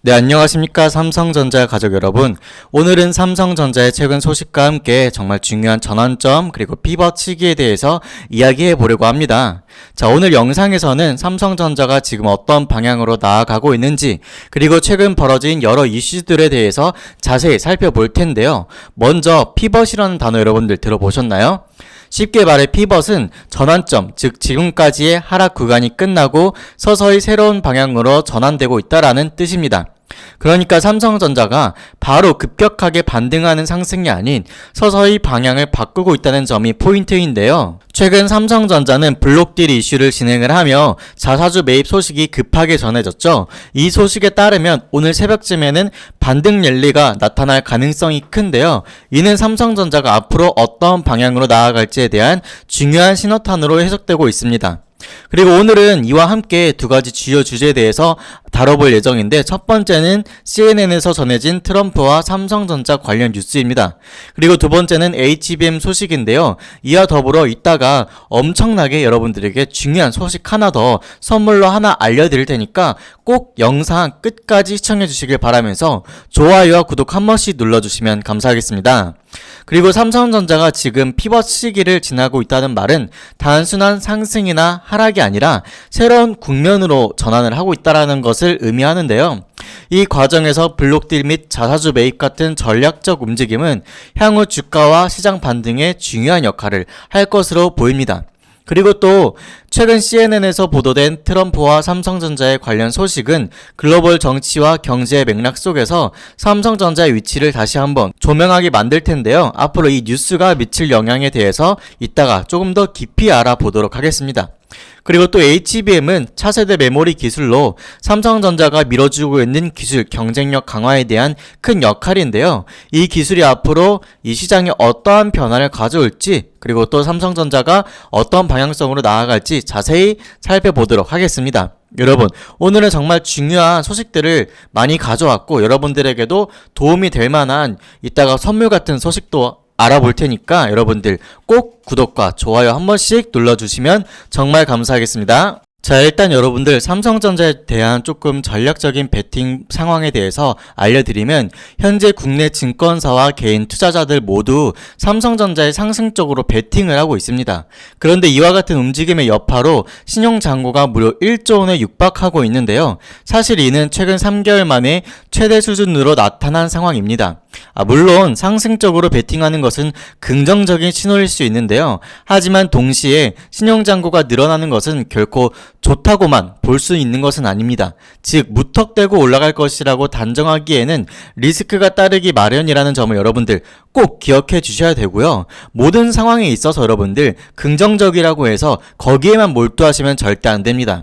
네, 안녕하십니까. 삼성전자 가족 여러분. 오늘은 삼성전자의 최근 소식과 함께 정말 중요한 전환점 그리고 피벗 시기에 대해서 이야기해 보려고 합니다. 자, 오늘 영상에서는 삼성전자가 지금 어떤 방향으로 나아가고 있는지 그리고 최근 벌어진 여러 이슈들에 대해서 자세히 살펴볼 텐데요. 먼저 피벗이라는 단어 여러분들 들어보셨나요? 쉽게 말해 피벗은 전환점, 즉 지금까지의 하락 구간이 끝나고 서서히 새로운 방향으로 전환되고 있다라는 뜻입니다. 그러니까 삼성전자가 바로 급격하게 반등하는 상승이 아닌 서서히 방향을 바꾸고 있다는 점이 포인트인데요. 최근 삼성전자는 블록딜 이슈를 진행을 하며 자사주 매입 소식이 급하게 전해졌죠. 이 소식에 따르면 오늘 새벽쯤에는 반등 랠리가 나타날 가능성이 큰데요. 이는 삼성전자가 앞으로 어떤 방향으로 나아갈지에 대한 중요한 신호탄으로 해석되고 있습니다. 그리고 오늘은 이와 함께 두 가지 주요 주제에 대해서 다뤄볼 예정인데, 첫 번째는 CNN에서 전해진 트럼프와 삼성전자 관련 뉴스입니다. 그리고 두 번째는 HBM 소식인데요. 이와 더불어 이따가 엄청나게 여러분들에게 중요한 소식 하나 더 선물로 하나 알려드릴 테니까 꼭 영상 끝까지 시청해 주시길 바라면서 좋아요와 구독 한 번씩 눌러주시면 감사하겠습니다. 그리고 삼성전자가 지금 피벗 시기를 지나고 있다는 말은 단순한 상승이나 하락이 아니라 새로운 국면으로 전환을 하고 있다는 것을 의미하는데요. 이 과정에서 블록딜 및 자사주 매입 같은 전략적 움직임은 향후 주가와 시장 반등에 중요한 역할을 할 것으로 보입니다. 그리고 또 최근 CNN에서 보도된 트럼프와 삼성전자의 관련 소식은 글로벌 정치와 경제의 맥락 속에서 삼성전자의 위치를 다시 한번 조명하게 만들 텐데요. 앞으로 이 뉴스가 미칠 영향에 대해서 이따가 조금 더 깊이 알아보도록 하겠습니다. 그리고 또 HBM은 차세대 메모리 기술로 삼성전자가 밀어주고 있는 기술 경쟁력 강화에 대한 큰 역할인데요. 이 기술이 앞으로 이 시장에 어떠한 변화를 가져올지, 그리고 또 삼성전자가 어떤 방향성으로 나아갈지 자세히 살펴보도록 하겠습니다. 여러분, 오늘은 정말 중요한 소식들을 많이 가져왔고 여러분들에게도 도움이 될 만한 이따가 선물 같은 소식도 알아볼 테니까 여러분들 꼭 구독과 좋아요 한 번씩 눌러주시면 정말 감사하겠습니다. 자, 일단 여러분들 삼성전자에 대한 조금 전략적인 베팅 상황에 대해서 알려드리면, 현재 국내 증권사와 개인 투자자들 모두 삼성전자에 상승적으로 베팅을 하고 있습니다. 그런데 이와 같은 움직임의 여파로 신용잔고가 무려 1조 원에 육박하고 있는데요. 사실 이는 최근 3개월 만에 최대 수준으로 나타난 상황입니다. 물론 상승적으로 베팅하는 것은 긍정적인 신호일 수 있는데요. 하지만 동시에 신용잔고가 늘어나는 것은 결코 좋다고만 볼 수 있는 것은 아닙니다. 즉 무턱대고 올라갈 것이라고 단정하기에는 리스크가 따르기 마련이라는 점을 여러분들 꼭 기억해 주셔야 되고요. 모든 상황에 있어서 여러분들 긍정적이라고 해서 거기에만 몰두하시면 절대 안 됩니다.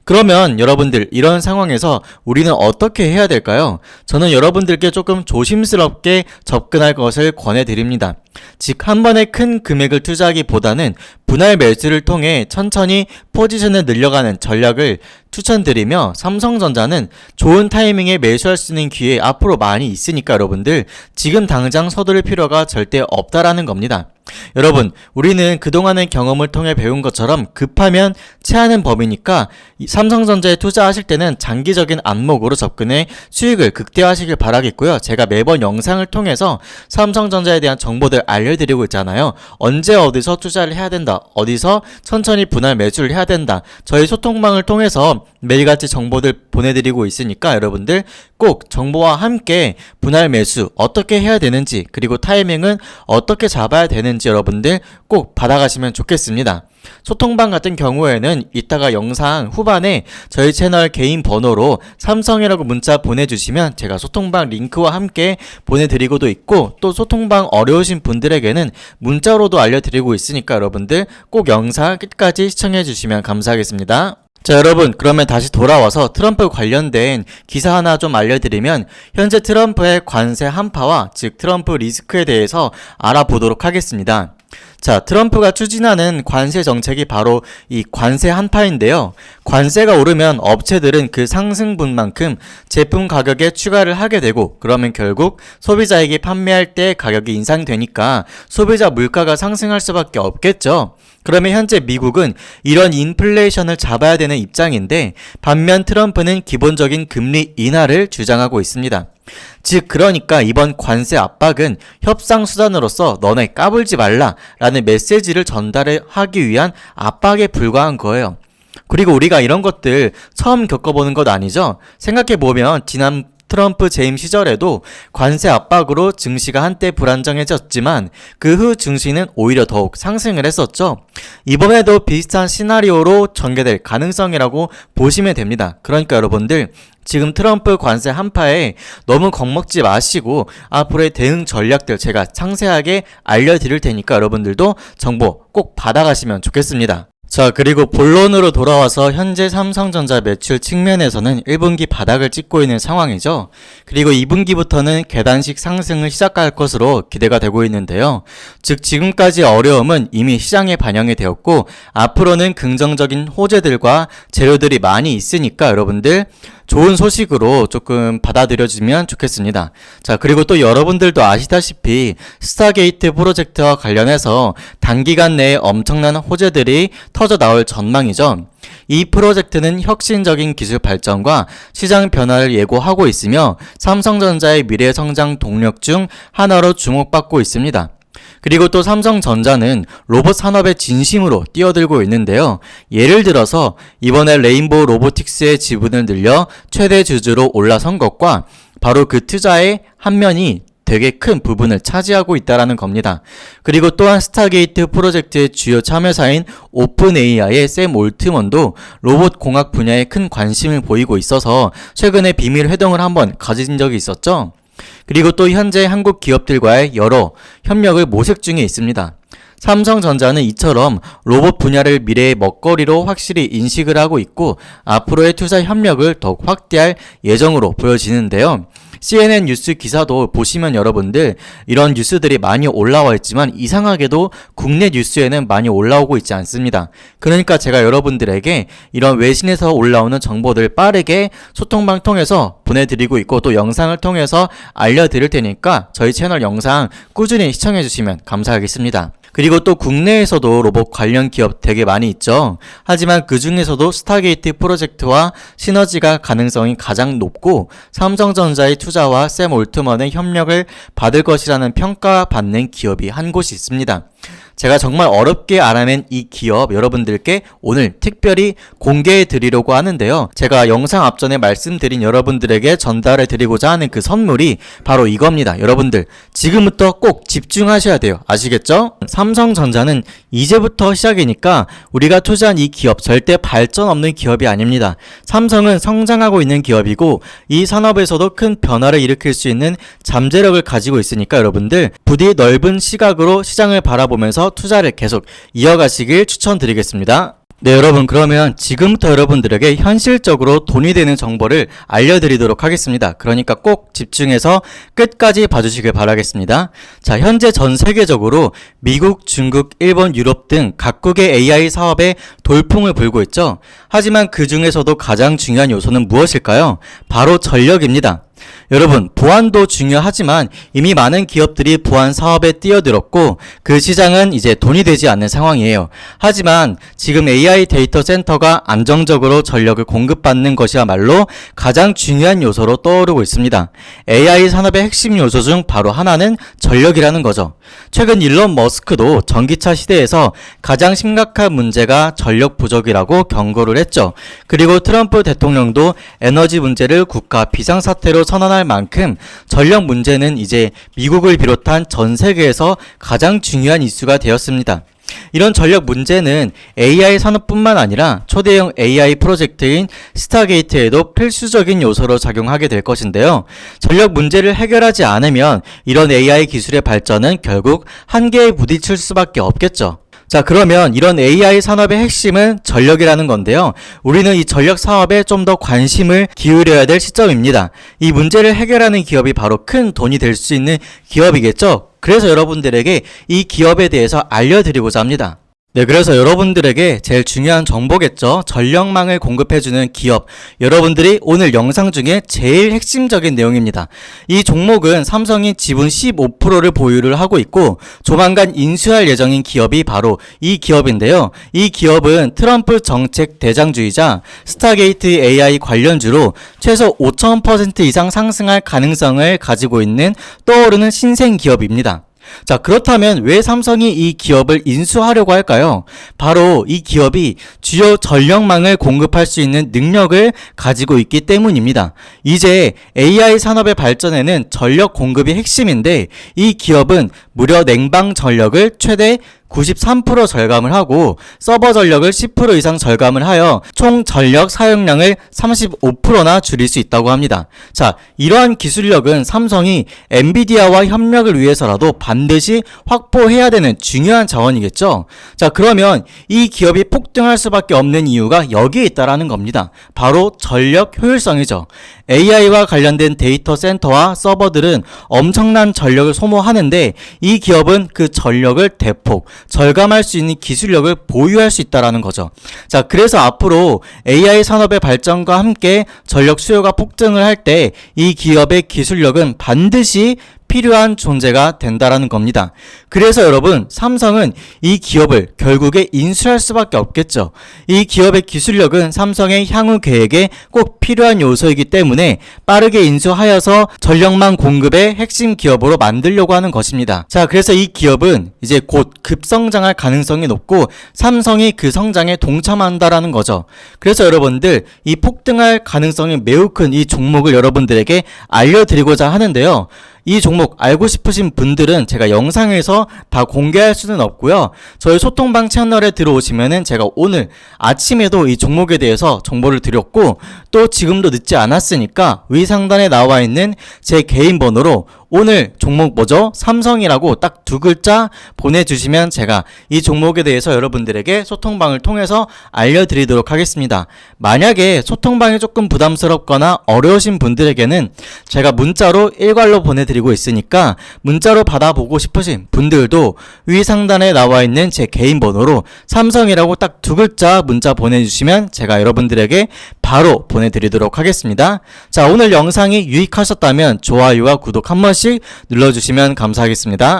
그러면 여러분들 이런 상황에서 우리는 어떻게 해야 될까요? 저는 여러분들께 조금 조심스럽게 접근할 것을 권해드립니다. 즉, 한 번에 큰 금액을 투자하기보다는 분할 매수를 통해 천천히 포지션을 늘려가는 전략을 추천드리며, 삼성전자는 좋은 타이밍에 매수할 수 있는 기회 앞으로 많이 있으니까 여러분들 지금 당장 서두를 필요가 절대 없다라는 겁니다. 여러분, 우리는 그동안의 경험을 통해 배운 것처럼 급하면 체하는 법이니까 삼성전자에 투자하실 때는 장기적인 안목으로 접근해 수익을 극대화하시길 바라겠고요. 제가 매번 영상을 통해서 삼성전자에 대한 정보들 알려드리고 있잖아요. 언제 어디서 투자를 해야 된다, 어디서 천천히 분할 매수를 해야 된다, 저희 소통방을 통해서 매일같이 정보들 보내드리고 있으니까 여러분들 꼭 정보와 함께 분할 매수 어떻게 해야 되는지, 그리고 타이밍은 어떻게 잡아야 되는지 여러분들 꼭 받아가시면 좋겠습니다. 소통방 같은 경우에는 이따가 영상 후반에 저희 채널 개인 번호로 삼성이라고 문자 보내주시면 제가 소통방 링크와 함께 보내드리고도 있고, 또 소통방 어려우신 분들에게는 문자로도 알려드리고 있으니까 여러분들 꼭 영상 끝까지 시청해주시면 감사하겠습니다. 자, 여러분, 그러면 다시 돌아와서 트럼프 관련된 기사 하나 좀 알려드리면, 현재 트럼프의 관세 한파와 즉 트럼프 리스크에 대해서 알아보도록 하겠습니다. 자, 트럼프가 추진하는 관세 정책이 바로 이 관세 한파인데요. 관세가 오르면 업체들은 그 상승분만큼 제품 가격에 추가를 하게 되고, 그러면 결국 소비자에게 판매할 때 가격이 인상되니까 소비자 물가가 상승할 수밖에 없겠죠. 그러면 현재 미국은 이런 인플레이션을 잡아야 되는 입장인데, 반면 트럼프는 기본적인 금리 인하를 주장하고 있습니다. 즉 그러니까 이번 관세 압박은 협상 수단으로서 너네 까불지 말라 라는 메시지를 전달하기 위한 압박에 불과한 거예요. 그리고 우리가 이런 것들 처음 겪어보는 것 아니죠? 생각해보면 지난 트럼프 재임 시절에도 관세 압박으로 증시가 한때 불안정해졌지만 그 후 증시는 오히려 더욱 상승을 했었죠. 이번에도 비슷한 시나리오로 전개될 가능성이라고 보시면 됩니다. 그러니까 여러분들 지금 트럼프 관세 한파에 너무 겁먹지 마시고 앞으로의 대응 전략들 제가 상세하게 알려드릴 테니까 여러분들도 정보 꼭 받아가시면 좋겠습니다. 자, 그리고 본론으로 돌아와서 현재 삼성전자 매출 측면에서는 1분기 바닥을 찍고 있는 상황이죠. 그리고 2분기부터는 계단식 상승을 시작할 것으로 기대가 되고 있는데요. 즉 지금까지 어려움은 이미 시장에 반영이 되었고 앞으로는 긍정적인 호재들과 재료들이 많이 있으니까 여러분들 좋은 소식으로 조금 받아들여지면 좋겠습니다. 자, 그리고 또 여러분들도 아시다시피 스타게이트 프로젝트와 관련해서 단기간 내에 엄청난 호재들이 터져 나올 전망이죠. 이 프로젝트는 혁신적인 기술 발전과 시장 변화를 예고하고 있으며 삼성전자의 미래 성장 동력 중 하나로 주목받고 있습니다. 그리고 또 삼성전자는 로봇 산업의 진심으로 뛰어들고 있는데요. 예를 들어서 이번에 레인보우 로보틱스의 지분을 늘려 최대 주주로 올라선 것과 바로 그 투자의 한 면이 되게 큰 부분을 차지하고 있다는 겁니다. 그리고 또한 스타게이트 프로젝트의 주요 참여사인 오픈AI의 샘 올트먼도 로봇 공학 분야에 큰 관심을 보이고 있어서 최근에 비밀 회동을 한번 가진 적이 있었죠. 그리고 또 현재 한국 기업들과의 여러 협력을 모색 중에 있습니다. 삼성전자는 이처럼 로봇 분야를 미래의 먹거리로 확실히 인식을 하고 있고 앞으로의 투자 협력을 더욱 확대할 예정으로 보여지는데요. CNN 뉴스 기사도 보시면 여러분들 이런 뉴스들이 많이 올라와 있지만 이상하게도 국내 뉴스에는 많이 올라오고 있지 않습니다. 그러니까 제가 여러분들에게 이런 외신에서 올라오는 정보들 빠르게 소통방 통해서 보내드리고 있고 또 영상을 통해서 알려드릴 테니까 저희 채널 영상 꾸준히 시청해주시면 감사하겠습니다. 그리고 또 국내에서도 로봇 관련 기업 되게 많이 있죠. 하지만 그 중에서도 스타게이트 프로젝트와 시너지가 가능성이 가장 높고 삼성전자의 투자와 샘 올트먼의 협력을 받을 것이라는 평가받는 기업이 한 곳이 있습니다. 제가 정말 어렵게 알아낸 이 기업 여러분들께 오늘 특별히 공개해 드리려고 하는데요. 제가 영상 앞전에 말씀드린 여러분들에게 전달해 드리고자 하는 그 선물이 바로 이겁니다. 여러분들 지금부터 꼭 집중하셔야 돼요. 아시겠죠? 삼성전자는 이제부터 시작이니까 우리가 투자한 이 기업 절대 발전 없는 기업이 아닙니다. 삼성은 성장하고 있는 기업이고 이 산업에서도 큰 변화를 일으킬 수 있는 잠재력을 가지고 있으니까 여러분들 부디 넓은 시각으로 시장을 바라보면서 투자를 계속 이어가시길 추천드리겠습니다. 네, 여러분 그러면 지금부터 여러분들에게 현실적으로 돈이 되는 정보를 알려드리도록 하겠습니다. 그러니까 꼭 집중해서 끝까지 봐주시길 바라겠습니다. 자, 현재 전 세계적으로 미국, 중국, 일본, 유럽 등 각국의 AI 사업에 돌풍을 불고 있죠. 하지만 그 중에서도 가장 중요한 요소는 무엇일까요? 바로 전력입니다. 여러분, 보안도 중요하지만 이미 많은 기업들이 보안 사업에 뛰어들었고 그 시장은 이제 돈이 되지 않는 상황이에요. 하지만 지금 AI 데이터 센터가 안정적으로 전력을 공급받는 것이야말로 가장 중요한 요소로 떠오르고 있습니다. AI 산업의 핵심 요소 중 바로 하나는 전력이라는 거죠. 최근 일론 머스크도 전기차 시대에서 가장 심각한 문제가 전력 부족이라고 경고를 했죠. 그리고 트럼프 대통령도 에너지 문제를 국가 비상사태로 선언할 만큼 전력 문제는 이제 미국을 비롯한 전 세계에서 가장 중요한 이슈가 되었습니다. 이런 전력 문제는 AI 산업뿐만 아니라 초대형 AI 프로젝트인 스타게이트에도 필수적인 요소로 작용하게 될 것인데요. 전력 문제를 해결하지 않으면 이런 AI 기술의 발전은 결국 한계에 부딪힐 수밖에 없겠죠. 자, 그러면 이런 AI 산업의 핵심은 전력이라는 건데요. 우리는 이 전력 사업에 좀 더 관심을 기울여야 될 시점입니다. 이 문제를 해결하는 기업이 바로 큰 돈이 될 수 있는 기업이겠죠. 그래서 여러분들에게 이 기업에 대해서 알려드리고자 합니다. 네, 그래서 여러분들에게 제일 중요한 정보겠죠. 전력망을 공급해주는 기업. 여러분들이 오늘 영상 중에 제일 핵심적인 내용입니다. 이 종목은 삼성이 지분 15%를 보유를 하고 있고 조만간 인수할 예정인 기업이 바로 이 기업인데요. 이 기업은 트럼프 정책 대장주이자 스타게이트 AI 관련주로 최소 5000% 이상 상승할 가능성을 가지고 있는 떠오르는 신생 기업입니다. 자, 그렇다면 왜 삼성이 이 기업을 인수하려고 할까요? 바로 이 기업이 주요 전력망을 공급할 수 있는 능력을 가지고 있기 때문입니다. 이제 AI 산업의 발전에는 전력 공급이 핵심인데 이 기업은 무려 냉방 전력을 최대 93% 절감을 하고 서버 전력을 10% 이상 절감을 하여 총 전력 사용량을 35%나 줄일 수 있다고 합니다. 자, 이러한 기술력은 삼성이 엔비디아와 협력을 위해서라도 반드시 확보해야 되는 중요한 자원이겠죠. 자, 그러면 이 기업이 폭등할 수밖에 없는 이유가 여기에 있다라는 겁니다. 바로 전력 효율성이죠. AI와 관련된 데이터 센터와 서버들은 엄청난 전력을 소모하는데 이 기업은 그 전력을 대폭 절감할 수 있는 기술력을 보유할 수 있다라는 거죠. 자, 그래서 앞으로 AI 산업의 발전과 함께 전력 수요가 폭등을 할 때 이 기업의 기술력은 반드시 필요한 존재가 된다라는 겁니다. 그래서 여러분, 삼성은 이 기업을 결국에 인수할 수밖에 없겠죠. 이 기업의 기술력은 삼성의 향후 계획에 꼭 필요한 요소이기 때문에 빠르게 인수하여서 전력망 공급의 핵심 기업으로 만들려고 하는 것입니다. 자, 그래서 이 기업은 이제 곧 급성장할 가능성이 높고 삼성이 그 성장에 동참한다라는 거죠. 그래서 여러분들, 이 폭등할 가능성이 매우 큰 이 종목을 여러분들에게 알려드리고자 하는데요. 이 종목 알고 싶으신 분들은 제가 영상에서 다 공개할 수는 없고요. 저희 소통방 채널에 들어오시면은 제가 오늘 아침에도 이 종목에 대해서 정보를 드렸고 또 지금도 늦지 않았으니까 위 상단에 나와 있는 제 개인 번호로 오늘 종목 뭐죠? 삼성이라고 딱 두 글자 보내주시면 제가 이 종목에 대해서 여러분들에게 소통방을 통해서 알려드리도록 하겠습니다. 만약에 소통방이 조금 부담스럽거나 어려우신 분들에게는 제가 문자로 일괄로 보내드리고 있으니까 문자로 받아보고 싶으신 분들도 위 상단에 나와 있는 제 개인 번호로 삼성이라고 딱 두 글자 문자 보내주시면 제가 여러분들에게 바로 보내드리도록 하겠습니다. 자, 오늘 영상이 유익하셨다면 좋아요와 구독 한 번씩 눌러주시면 감사하겠습니다.